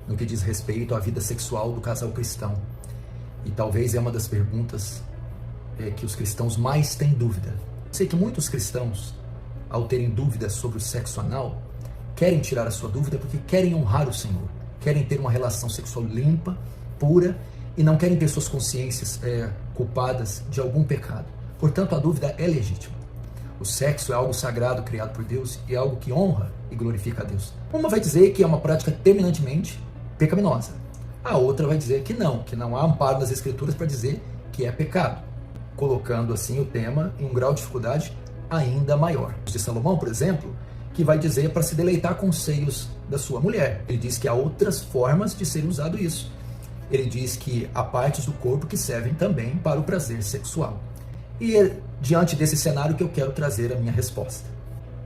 no que diz respeito à vida sexual do casal cristão. E talvez é uma das perguntas que os cristãos mais têm dúvida. Sei que muitos cristãos, ao terem dúvidas sobre o sexo anal, querem tirar a sua dúvida porque querem honrar o Senhor, querem ter uma relação sexual limpa, pura, e não querem ter suas consciências culpadas de algum pecado. Portanto, a dúvida é legítima. O sexo é algo sagrado criado por Deus e é algo que honra e glorifica a Deus. Uma vai dizer que é uma prática terminantemente pecaminosa. A outra vai dizer que não há amparo nas Escrituras para dizer que é pecado, colocando assim o tema em um grau de dificuldade ainda maior. De Salomão, por exemplo, que vai dizer para se deleitar com os seios da sua mulher. Ele diz que há outras formas de ser usado isso. Ele diz que há partes do corpo que servem também para o prazer sexual. E é diante desse cenário que eu quero trazer a minha resposta.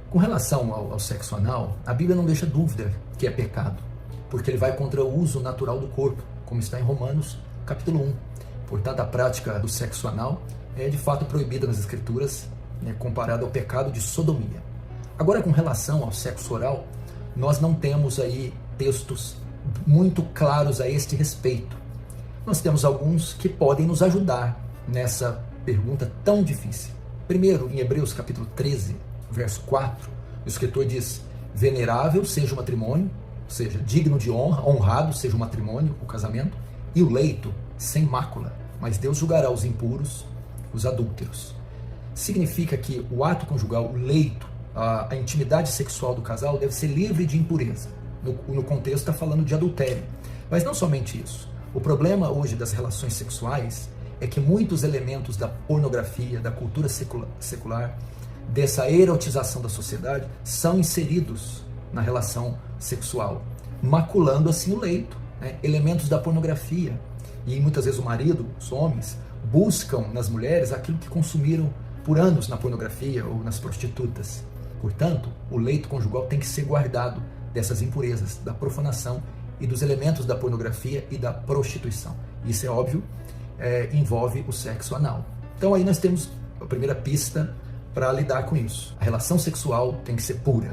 Com relação ao sexo anal, a Bíblia não deixa dúvida que é pecado, porque ele vai contra o uso natural do corpo, como está em Romanos, capítulo 1. Portanto, a prática do sexo anal é de fato proibida nas Escrituras, comparado ao pecado de sodomia. Agora, com relação ao sexo oral, nós não temos aí textos muito claros a este respeito. Nós temos alguns que podem nos ajudar nessa pergunta tão difícil. Primeiro, em Hebreus capítulo 13, verso 4, o escritor diz: venerável seja o matrimônio, ou seja, digno de honra, honrado seja o matrimônio, o casamento, e o leito sem mácula, mas Deus julgará os impuros, os adúlteros. Significa que o ato conjugal, o leito, a intimidade sexual do casal deve ser livre de impureza. No contexto está falando de adultério. Mas não somente isso. O problema hoje das relações sexuais é que muitos elementos da pornografia, da cultura secular, dessa erotização da sociedade, são inseridos na relação sexual, maculando assim o leito, elementos da pornografia. E muitas vezes o marido, os homens, buscam nas mulheres aquilo que consumiram por anos na pornografia ou nas prostitutas. Portanto, o leito conjugal tem que ser guardado dessas impurezas, da profanação e dos elementos da pornografia e da prostituição. Isso é óbvio, envolve o sexo anal. Então aí nós temos a primeira pista para lidar com isso. A relação sexual tem que ser pura.